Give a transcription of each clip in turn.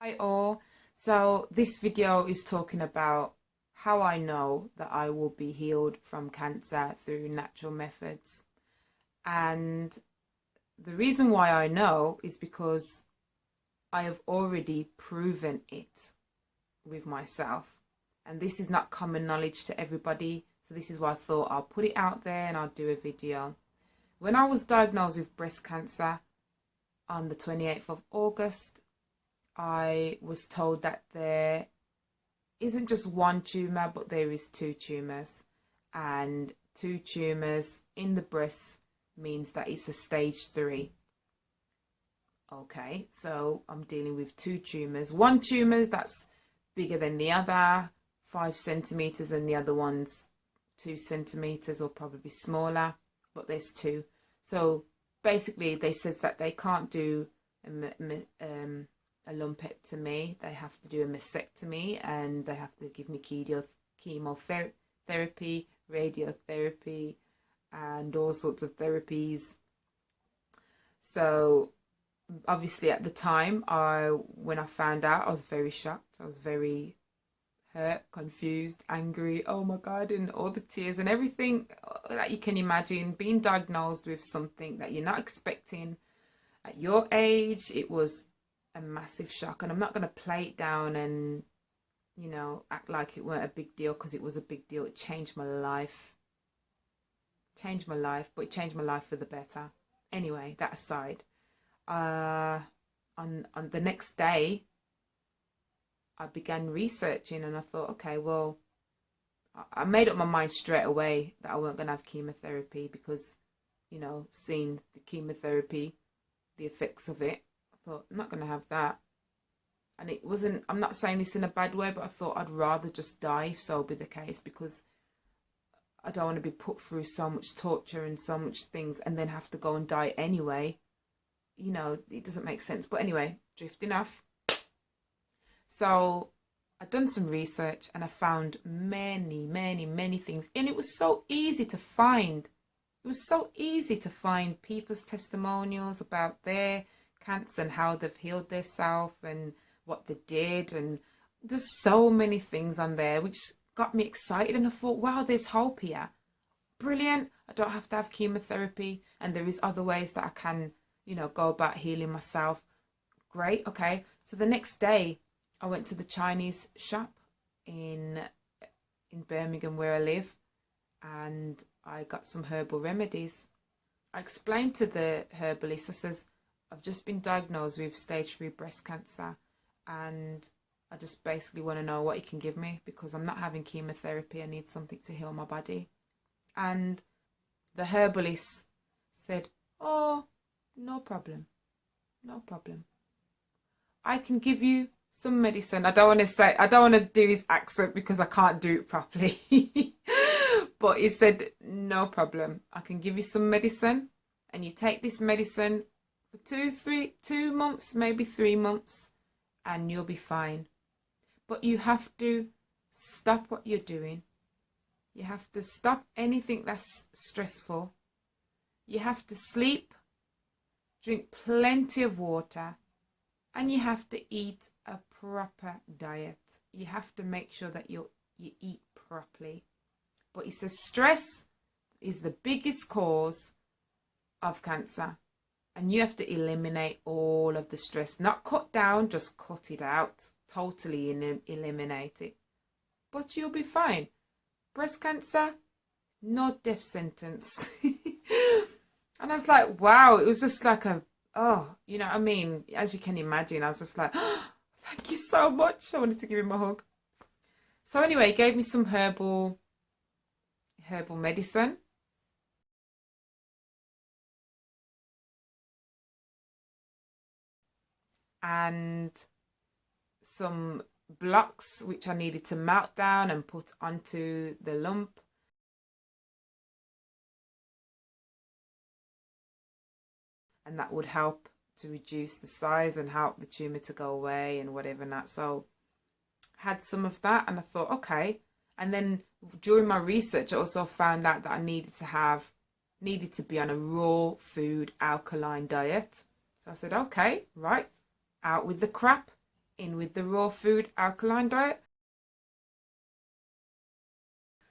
Hi all. So this video is talking about how I know that I will be healed from cancer through natural methods. And the reason why I know is because I have already proven it with myself. And this is not common knowledge to everybody. So this is why I thought I'll put it out there and I'll do a video. When I was diagnosed with breast cancer on the 28th of August, I was told that there isn't just one tumour, but there is two tumours. And two tumours in the breast means that it's a stage 3. Okay, so I'm dealing with two tumours. One tumour that's bigger than the other, 5 centimetres, and the other one's 2 centimetres or probably smaller, but there's two. So basically they said that they can't do a lumpectomy, they have to do a mastectomy, and they have to give me chemotherapy, radiotherapy, and all sorts of therapies. So obviously at the time, when I found out, I was very shocked. I was very hurt, confused, angry. Oh my God, and all the tears and everything that you can imagine. Being diagnosed with something that you're not expecting at your age, it was a massive shock. And I'm not going to play it down and, you know, act like it weren't a big deal, because it was a big deal. It changed my life. But it changed my life for the better. Anyway, that aside, on the next day, I began researching, and I thought, okay, well, I made up my mind straight away that I weren't going to have chemotherapy, because, you know, seeing the chemotherapy, the effects of it, I thought, I'm not going to have that. And it wasn't, I'm not saying this in a bad way, but I thought I'd rather just die if so be the case, because I don't want to be put through so much torture and so much things and then have to go and die anyway. You know, it doesn't make sense. But anyway, drifting off. So I'd done some research and I found many things. And it was so easy to find. It was so easy to find people's testimonials about their cancer and how they've healed themselves and what they did. And there's so many things on there which got me excited. And I thought, wow, there's hope here. Brilliant. I don't have to have chemotherapy. And there is other ways that I can, you know, go about healing myself. Great. Okay. So the next day, I went to the Chinese shop in Birmingham where I live, and I got some herbal remedies. I explained to the herbalist, I says, I've just been diagnosed with stage 3 breast cancer, and I just basically want to know what you can give me, because I'm not having chemotherapy. I need something to heal my body. And the herbalist said, oh, no problem. No problem. I can give you some medicine. I don't want to do his accent because I can't do it properly. But he said, no problem. I can give you some medicine, and you take this medicine for 2 months, maybe 3 months, and you'll be fine. But you have to stop what you're doing. You have to stop anything that's stressful. You have to sleep, drink plenty of water, and you have to eat a proper diet. You have to make sure that you eat properly. But he says stress is the biggest cause of cancer. And you have to eliminate all of the stress. Not cut down, just cut it out. Totally eliminate it. But you'll be fine. Breast cancer, no death sentence. And I was like, wow, it was just like you know what I mean? As you can imagine, I was just like, oh, thank you so much. I wanted to give him a hug. So anyway, he gave me some herbal medicine. And some blocks which I needed to melt down and put onto the lump. And that would help to reduce the size and help the tumour to go away and whatever not. So I had some of that, and I thought, okay. And then during my research, I also found out that I needed to be on a raw food alkaline diet. So I said, okay, right, out with the crap, in with the raw food alkaline diet.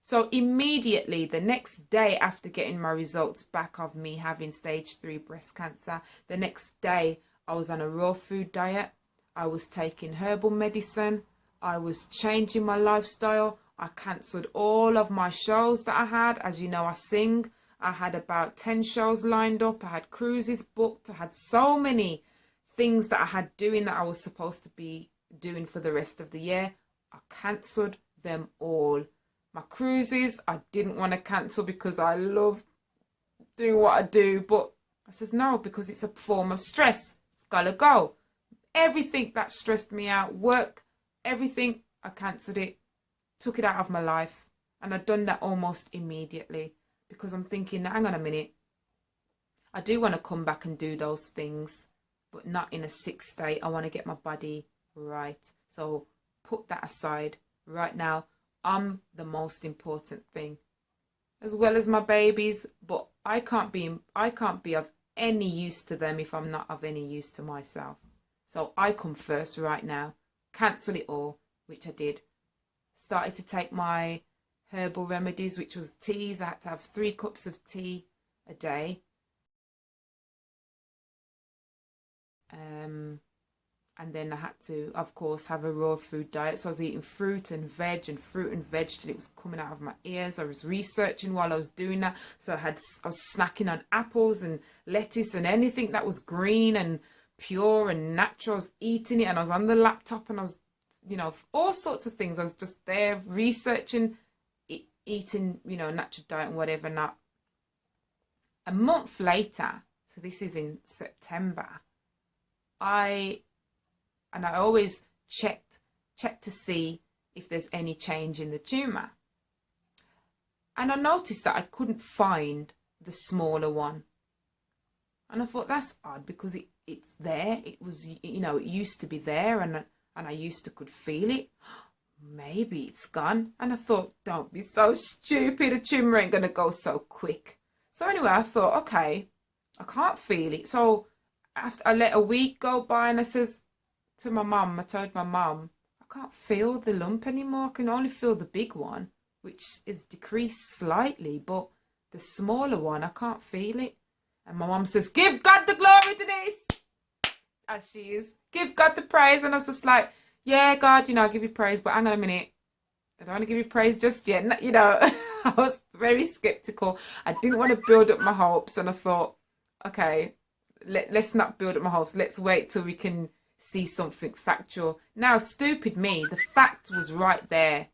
So immediately the next day after getting my results back of me having stage 3 breast cancer, the next day I was on a raw food diet. I was taking herbal medicine. I was changing my lifestyle. I cancelled all of my shows that I had. As you know, I sing. I had about 10 shows lined up. I had cruises booked. I had so many things that I had doing that I was supposed to be doing for the rest of the year. I cancelled them all. My cruises, I didn't want to cancel because I love doing what I do. But I says no, because it's a form of stress. It's got to go. Everything that stressed me out, work, everything, I cancelled it. Took it out of my life. And I'd done that almost immediately. Because I'm thinking, hang on a minute. I do want to come back and do those things. But not in a sick state. I want to get my body right. So put that aside. Right now, I'm the most important thing, as well as my babies, but I can't be of any use to them if I'm not of any use to myself. So I come first right now. Cancel it all, which I did. Started to take my herbal remedies, which was teas. I had to have 3 cups of tea a day. And then I had to, of course, have a raw food diet. So I was eating fruit and veg till it was coming out of my ears. I was researching while I was doing that. So I was snacking on apples and lettuce and anything that was green and pure and natural. I was eating it, and I was on the laptop, and I was, all sorts of things. I was just there researching, eating, natural diet and whatever. Not a month later, so this is in September, I always check to see if there's any change in the tumour. And I noticed that I couldn't find the smaller one. And I thought, that's odd, because it's there. It was, it used to be there, and I used to could feel it. Maybe it's gone. And I thought, don't be so stupid. A tumour ain't going to go so quick. So anyway, I thought, okay, I can't feel it. So after I let a week go by, and I says to my mum, I told my mum, I can't feel the lump anymore. I can only feel the big one, which is decreased slightly, but the smaller one, I can't feel it. And my mum says, give God the glory to this, as she is. Give God the praise. And I was just like, yeah, God, I give you praise, but hang on a minute. I don't want to give you praise just yet. I was very skeptical. I didn't want to build up my hopes, and I thought, okay, let's not build up my hopes. Let's wait till we can see something factual. Now, stupid me, the fact was right there.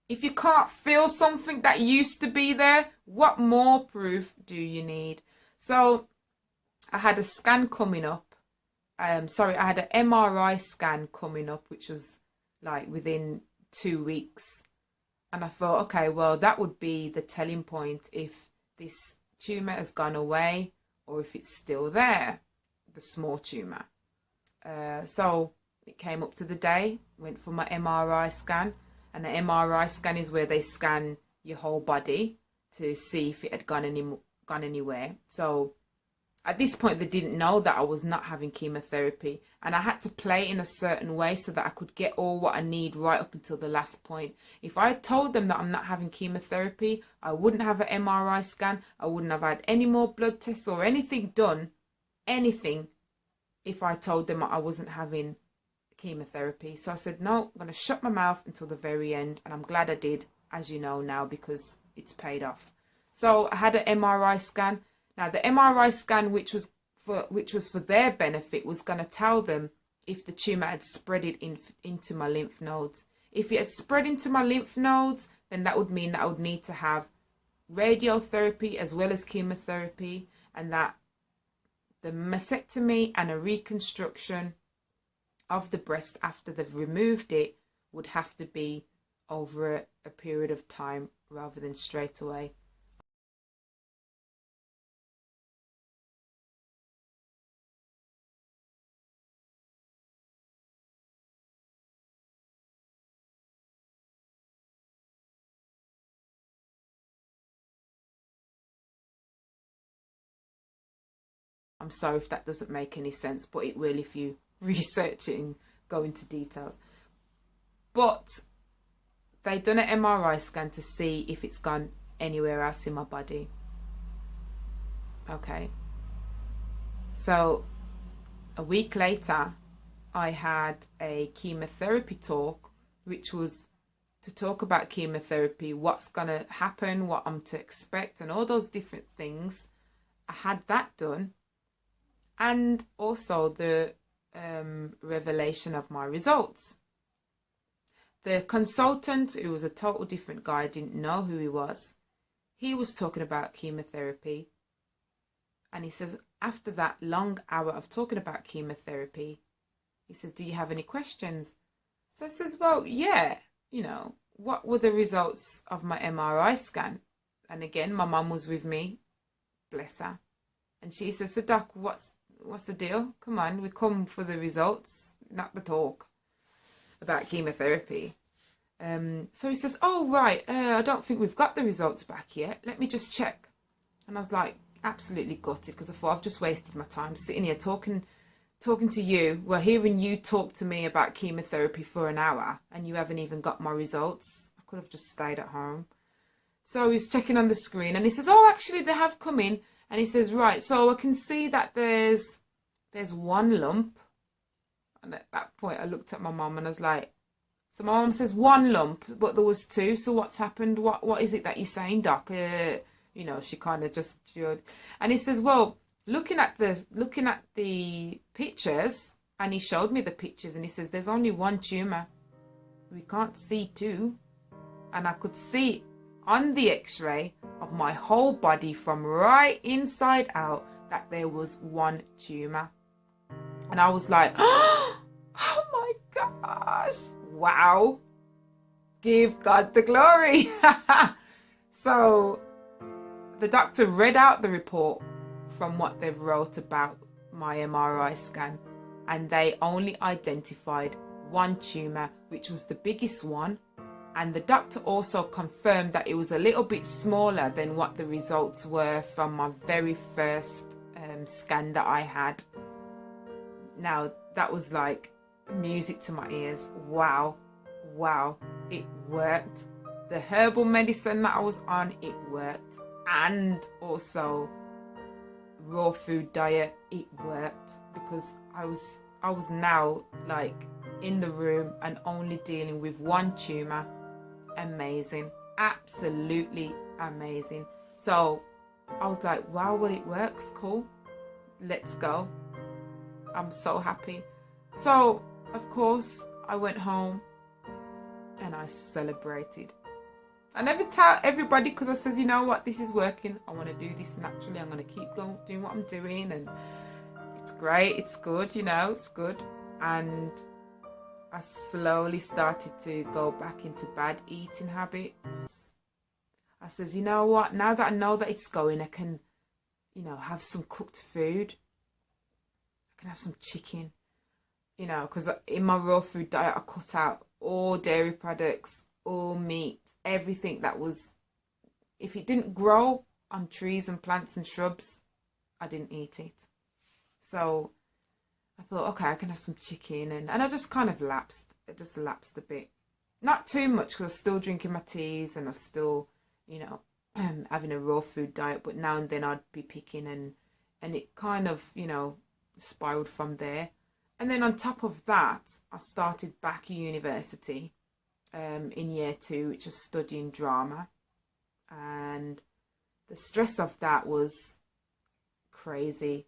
If you can't feel something that used to be there, what more proof do you need? So I had a scan coming up. I had an MRI scan coming up, which was like within 2 weeks. And I thought, okay, well, that would be the telling point if this tumour has gone away or if it's still there, the small tumour. So it came up to the day, went for my MRI scan. And the MRI scan is where they scan your whole body to see if it had gone anywhere. So at this point, they didn't know that I was not having chemotherapy, and I had to play in a certain way so that I could get all what I need right up until the last point. If I told them that I'm not having chemotherapy, I wouldn't have an MRI scan. I wouldn't have had any more blood tests or anything done, if I told them I wasn't having chemotherapy. So I said, no, I'm going to shut my mouth until the very end, and I'm glad I did, as you know now, because it's paid off. So I had an MRI scan. Now, the MRI scan, which was for their benefit, was going to tell them if the tumour had spread it into my lymph nodes. If it had spread into my lymph nodes, then that would mean that I would need to have radiotherapy as well as chemotherapy, and that the mastectomy and a reconstruction of the breast after they've removed it would have to be over a period of time rather than straight away. I'm sorry if that doesn't make any sense, but it will if you research it and go into details. But they done an MRI scan to see if it's gone anywhere else in my body. Okay. So a week later, I had a chemotherapy talk, which was to talk about chemotherapy, what's going to happen, what I'm to expect, and all those different things. I had that done. And also the revelation of my results. The consultant, who was a total different guy, I didn't know who he was talking about chemotherapy. And he says, after that long hour of talking about chemotherapy, he says, do you have any questions? So I says, well, yeah, what were the results of my MRI scan? And again, my mum was with me, bless her. And she says, so doc, what's the deal? Come on, we come for the results, not the talk about chemotherapy. So he says, oh, right, I don't think we've got the results back yet. Let me just check. And I was like, absolutely gutted, because I thought I've just wasted my time sitting here talking to you. Well, hearing you talk to me about chemotherapy for an hour and you haven't even got my results. I could have just stayed at home. So he's checking on the screen and he says, oh, actually they have come in. And he says, right, so I can see that there's one lump. And at that point I looked at my mum and I was like, so my mum says one lump, but there was two. So what's happened? What is it that you're saying, doc? She kind of just chewed. And he says, well, looking at the pictures, and he showed me the pictures, and he says, there's only one tumour. We can't see two. And I could see on the x-ray of my whole body from right inside out that there was one tumour. And I was like, oh my gosh, wow, give God the glory. So the doctor read out the report from what they've wrote about my MRI scan, and they only identified one tumour, which was the biggest one. And the doctor also confirmed that it was a little bit smaller than what the results were from my very first scan that I had. Now, that was like music to my ears. Wow, it worked. The herbal medicine that I was on, it worked. And also raw food diet, it worked, because I was now like in the room and only dealing with one tumour. Amazing, absolutely amazing. So I was like, wow, well, it works, cool, let's go. I'm so happy. So of course I went home and I celebrated. I never tell everybody, because I said, you know what, this is working. I want to do this naturally. I'm going to keep going, doing what I'm doing, and it's great. It's good, it's good. And I slowly started to go back into bad eating habits. I says, you know what, now that I know that it's going, I can, have some cooked food. I can have some chicken, because in my raw food diet, I cut out all dairy products, all meat, everything that was, if it didn't grow on trees and plants and shrubs, I didn't eat it. So I thought, okay, I can have some chicken, and I just kind of lapsed. It just lapsed a bit. Not too much, because I was still drinking my teas and I was still, having a raw food diet, but now and then I'd be picking, and it kind of, spiraled from there. And then on top of that, I started back at university in year 2, which was studying drama. And the stress of that was crazy.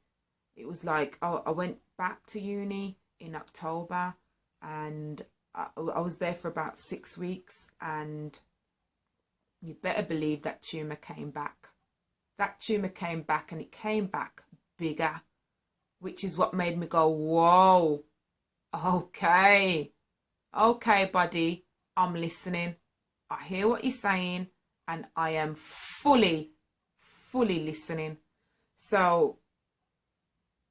It was like, I went back to uni in October, and I was there for about 6 weeks, and you better believe that tumour came back. That tumour came back, and it came back bigger, which is what made me go, whoa, okay, buddy, I'm listening. I hear what you're saying, and I am fully listening. So,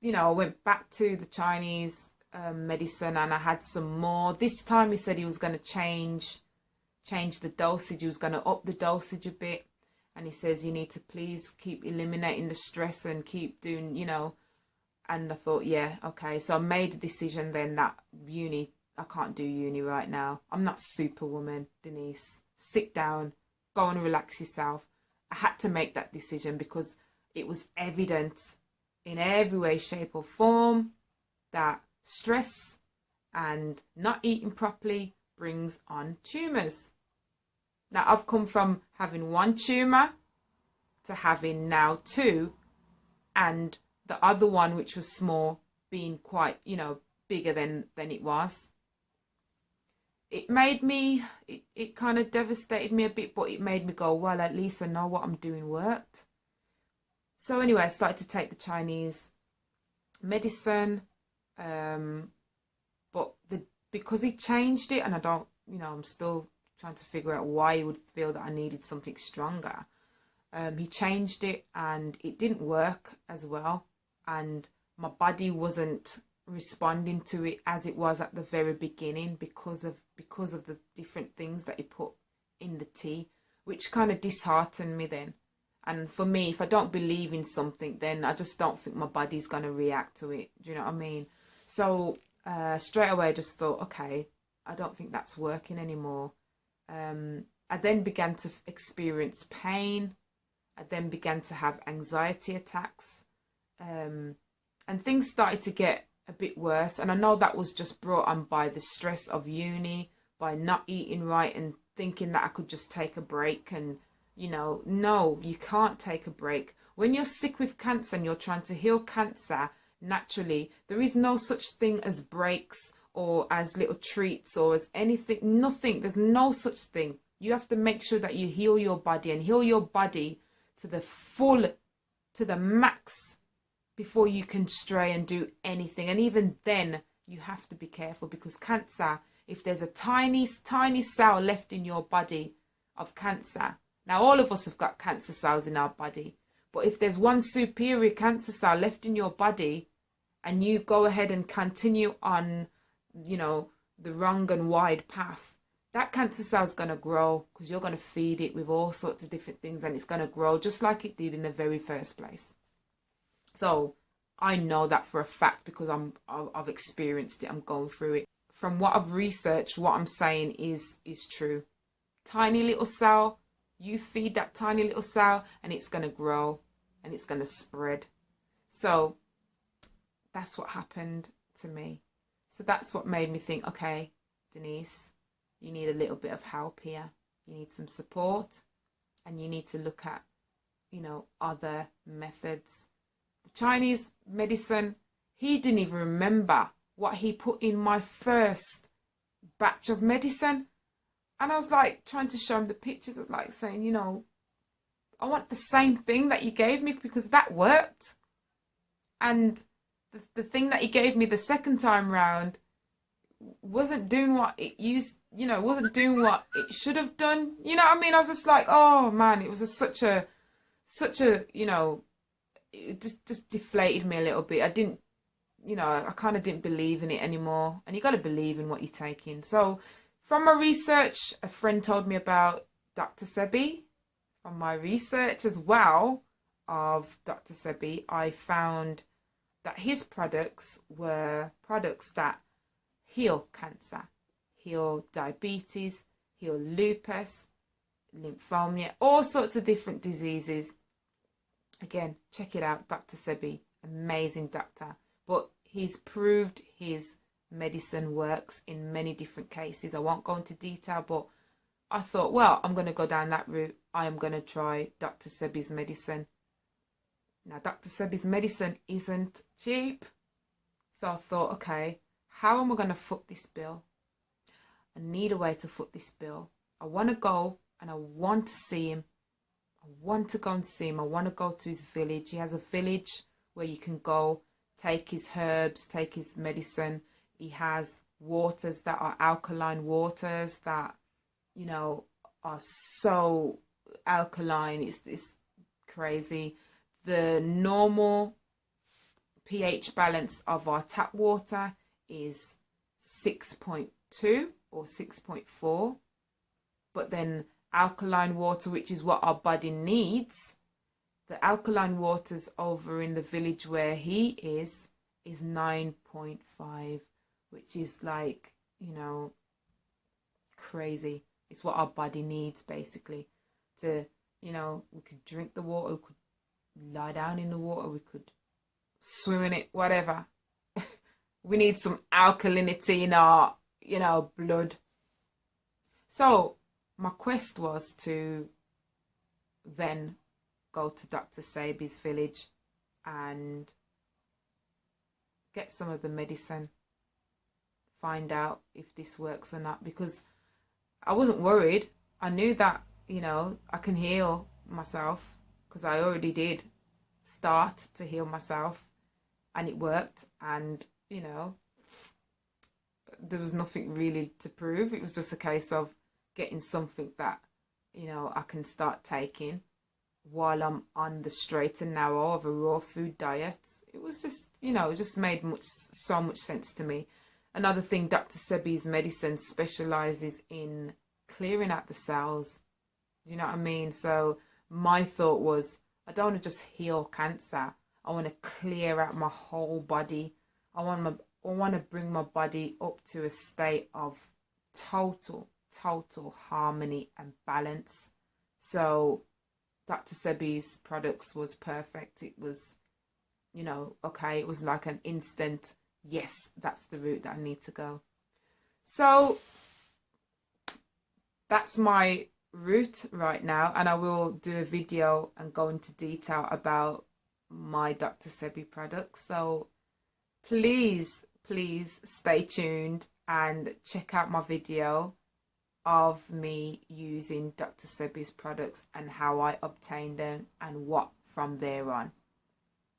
I went back to the Chinese medicine, and I had some more. This time he said he was going to change the dosage. He was going to up the dosage a bit. And he says, you need to please keep eliminating the stress and keep doing, And I thought, yeah, okay. So I made a decision then that uni I can't do uni right now. I'm not superwoman, Denise. Sit down, go and relax yourself. I had to make that decision because it was evident in every way, shape or form that stress and not eating properly brings on tumours. Now, I've come from having one tumour to having now two, and the other one, which was small, being quite, bigger than it was. It made me, it kind of devastated me a bit, but it made me go, well, at least I know what I'm doing worked. So anyway, I started to take the Chinese medicine, but because he changed it, and I don't, I'm still trying to figure out why he would feel that I needed something stronger. He changed it and it didn't work as well, and my body wasn't responding to it as it was at the very beginning because of the different things that he put in the tea, which kind of disheartened me then. And for me, if I don't believe in something, then I just don't think my body's going to react to it. Do you know what I mean? So straight away I just thought, okay, I don't think that's working anymore. I then began to experience pain. I then began to have anxiety attacks, and things started to get a bit worse. And I know that was just brought on by the stress of uni, by not eating right and thinking that I could just take a break. And, no, you can't take a break. When you're sick with cancer and you're trying to heal cancer naturally, there is no such thing as breaks or as little treats or as anything, nothing. There's no such thing. You have to make sure that you heal your body and heal your body to the full, to the max, before you can stray and do anything. And even then you have to be careful, because cancer, if there's a tiny cell left in your body of cancer, now all of us have got cancer cells in our body, but if there's one superior cancer cell left in your body and you go ahead and continue on, the wrong and wide path, that cancer cell is going to grow, because you're going to feed it with all sorts of different things, and it's going to grow just like it did in the very first place. So I know that for a fact, because I've experienced it. I'm going through it. From what I've researched, what I'm saying is true. Tiny little cell, you feed that tiny little cell and it's going to grow and it's going to spread. So that's what happened to me. So that's what made me think, okay, Denise, you need a little bit of help here. You need some support, and you need to look at, other methods. The Chinese medicine, he didn't even remember what he put in my first batch of medicine. And I was like trying to show him the pictures, of like saying, I want the same thing that you gave me, because that worked. And the thing that he gave me the second time round wasn't doing what it wasn't doing what it should have done. You know what I mean? I was just like, oh man, it was such a, it just deflated me a little bit. I didn't, I kind of didn't believe in it anymore. And you got to believe in what you're taking. So from my research, a friend told me about Dr. Sebi. From my research as well of Dr. Sebi, I found that his products were products that heal cancer, heal diabetes, heal lupus, lymphoma, all sorts of different diseases. Again, check it out, Dr. Sebi, amazing doctor. But he's proved his medicine works in many different cases. I won't go into detail, but I thought, well, I'm going to go down that route. I am going to try Dr. Sebi's medicine. Now, Dr. Sebi's medicine isn't cheap. So I thought, okay, how am I going to foot this bill? I need a way to foot this bill. I want to go and I want to see him. I want to go and see him. I want to go to his village. He has a village where you can go, take his herbs, take his medicine. He has waters that are alkaline waters that, are so alkaline. It's crazy. The normal pH balance of our tap water is 6.2 or 6.4. But then alkaline water, which is what our body needs, the alkaline waters over in the village where he is 9.5, which is like, you know, crazy. It's what our body needs, basically. To, you know, we could drink the water, we could lie down in the water, we could swim in it, whatever. We need some alkalinity in our, you know, blood. So my quest was to then go to Dr. Sebi's village and get some of the medicine, find out if this works or not, because I wasn't worried. I knew that, you know, I can heal myself because I already did start to heal myself, and it worked. And, you know, there was nothing really to prove. It was just a case of getting something that, you know, I can start taking while I'm on the straight and narrow of a raw food diet. It was just, you know, it just made so much sense to me. Another thing, Dr. Sebi's medicine specializes in clearing out the cells. You know what I mean? So my thought was, I don't want to just heal cancer. I want to clear out my whole body. I want to bring my body up to a state of total harmony and balance. So Dr. Sebi's products was perfect. It was, you know, okay, it was like an instant, yes, that's the route that I need to go. So that's my route right now, and I will do a video and go into detail about my Dr. Sebi products. So please stay tuned and check out my video of me using Dr. Sebi's products and how I obtained them and what from there on.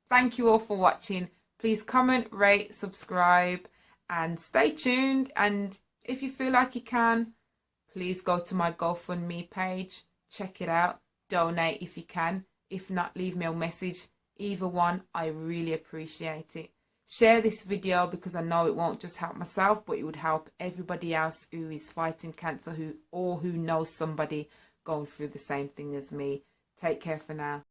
Thank you all for watching. Please comment, rate, subscribe, and stay tuned. And if you feel like you can, please go to my GoFundMe page, check it out, donate if you can. If not, leave me a message. Either one, I really appreciate it. Share this video because I know it won't just help myself, but it would help everybody else who is fighting cancer, who knows somebody going through the same thing as me. Take care for now.